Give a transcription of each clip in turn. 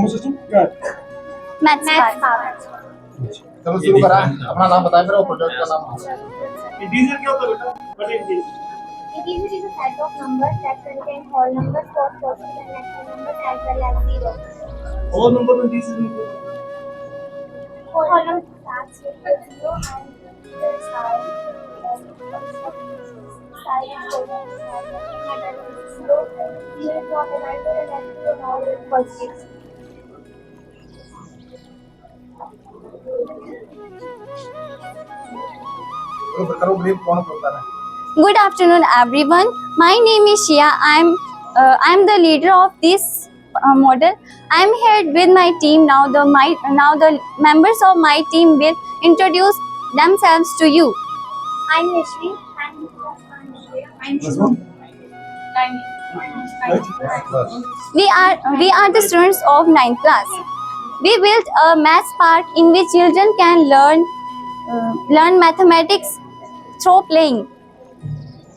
System क्या है? Maths part. चलो शुरू करा। अपना नाम बताएं फिर और प्रोजेक्ट का नाम। इंटीजर क्या होता है बेटा? But integer Integer is a set of numbers that contain whole numbers, both positive and negative numbers, as well as zero. और नंबर में इंटीजर में Whole number starts with the zero and the sign. Sign is zero. Zero is not a negative and negative is not a positive. करो brief कौन बोलता है? Good afternoon, everyone. My name is Shia. I'm the leader of this model. I'm here with my team now. The members of my team will introduce themselves to you. I'm Yashvi. I'm Shubham. We are the students of 9th class. We built a maths park in which children can learn mathematics through playing.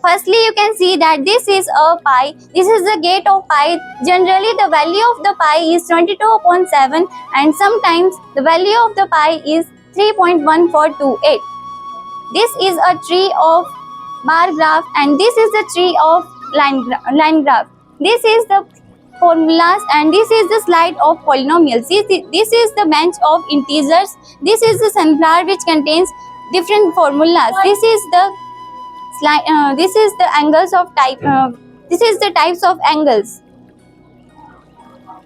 Firstly, you can see that this is a pi. This is the gate of pi. Generally, the value of the pi is 22.7 and sometimes the value of the pi is 3.1428. This is a tree of bar graph and this is the tree of line graph. This is the formulas and this is the slide of polynomials. This is the bench of integers. This is the sunflower which contains different formulas. This is the this is the angles of type. This is the types of angles.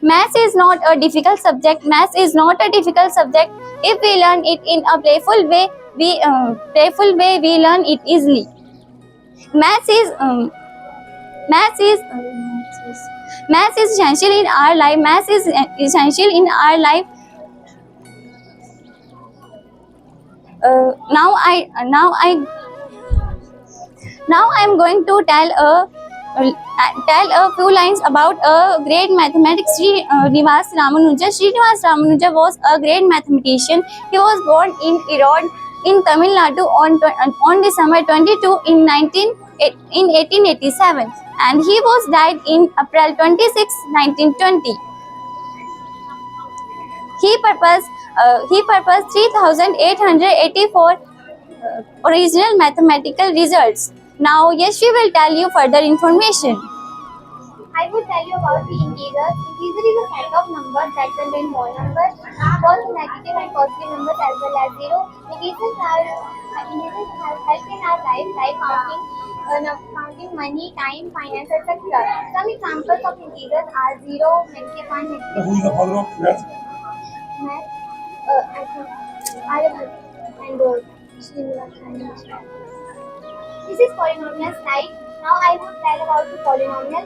Maths is not a difficult subject. Maths is not a difficult subject. If we learn it in a playful way, we learn it easily. Maths is essential in our life. Maths is essential in our life. Now I'm going to tell a few lines about a great mathematician, Srinivas Ramanujan. Srinivas Ramanujan was a great mathematician. He was born in Erode in Tamil Nadu on December 22 in 1887 and he was died in April 26, 1920. He proposed 3,884 original mathematical results. Now, Yashvi will tell you further information. I will tell you about the integers. Integer is a set of numbers that contain whole numbers, both negative and positive numbers as well as zero. Integers have helped in our life, like counting money, time, finance, etc. Some examples of integers are 0, negative 1, negative 2. Who is the father of maths? Math, I think Aryabhatta and Srinivas Ramanujan. This is polynomial slide. Now I will tell about the polynomial.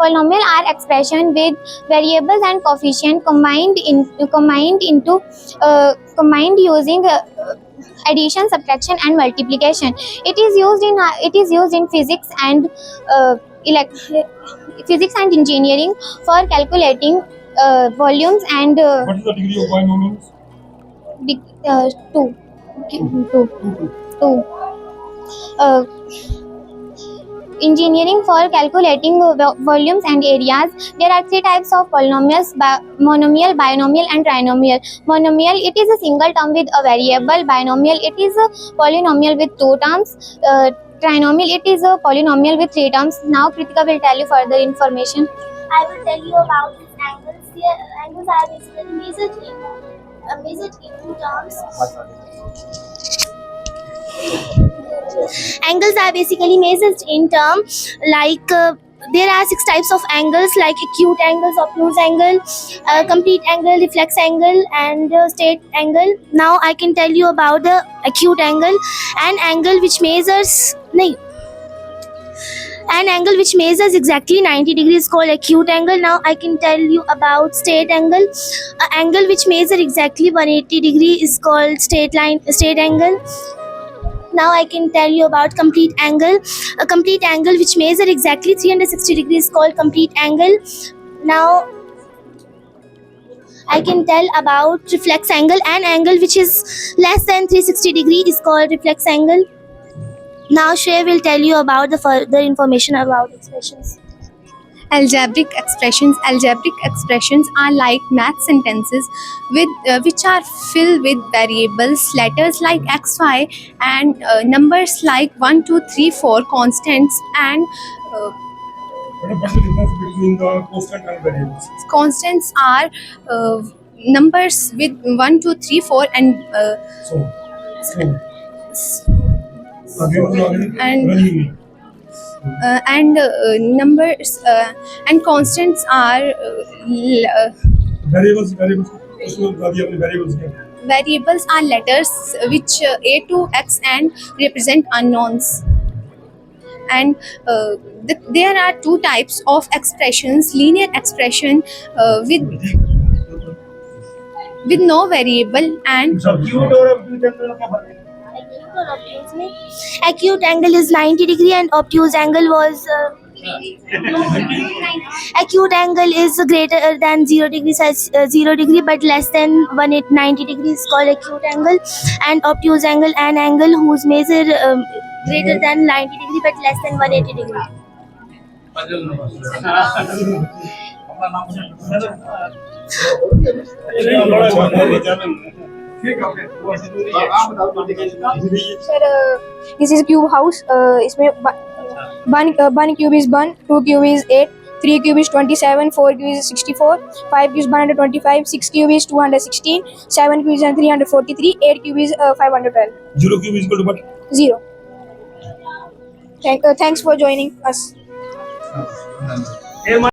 Polynomial are expression with variables and coefficient combined using addition, subtraction, and multiplication. It is used in physics and physics and engineering for calculating volumes and What is the degree of binomials? two. Engineering for calculating volumes and areas. There are three types of polynomials: monomial, binomial, and trinomial. Monomial, it is a single term with a variable. Binomial, it is a polynomial with two terms. Trinomial, it is a polynomial with three terms. Now Kritika will tell you further information. I will tell you about these angles. Here, angles are basically measured in two terms. Angles are basically measured in terms like there are 6 types of angles like acute angles, obtuse angle, complete angle, reflex angle, and straight angle. Now I can tell you about the acute angle, an angle which measures exactly 90 degrees is called acute angle. Now I can tell you about straight angle. An angle which measures exactly 180 degree is called straight angle. Now I can tell you about complete angle. A complete angle which measures exactly 360 degrees is called complete angle. Now I can tell about reflex angle. An angle which is less than 360 degrees is called reflex angle. Now Shreya will tell you about the further information about expressions. Algebraic expressions. Algebraic expressions are like math sentences with which are filled with variables, letters like x, y, and numbers like 1, 2, 3, 4, constants, and What's the difference between the constant and variables? constants are numbers with 1, 2, 3, 4, and Again, numbers and constants are variables. उसमें बता दिया आपने variables क्या? variables are letters which a to x and represent unknowns. And there are two types of expressions: linear expression with no variable, and Acute और obtuse angle का क्या फर्क है? Acute angle is 90 degree and obtuse angle was acute angle is greater than 0 degree, 0 degree but less than 190 degree is called acute angle, and obtuse angle an angle whose measure greater than 90 degree but less than 180 degree. Sir this is cube house इसमें one cube is 1, 2 cube is 8, 3 cube is 27, 4 cube is 64, 5 cube is 125, 6 cube is 216, 7 cube is 343, 8 cube is 512. 0 cube is equal to what? 0. Thanks for joining us.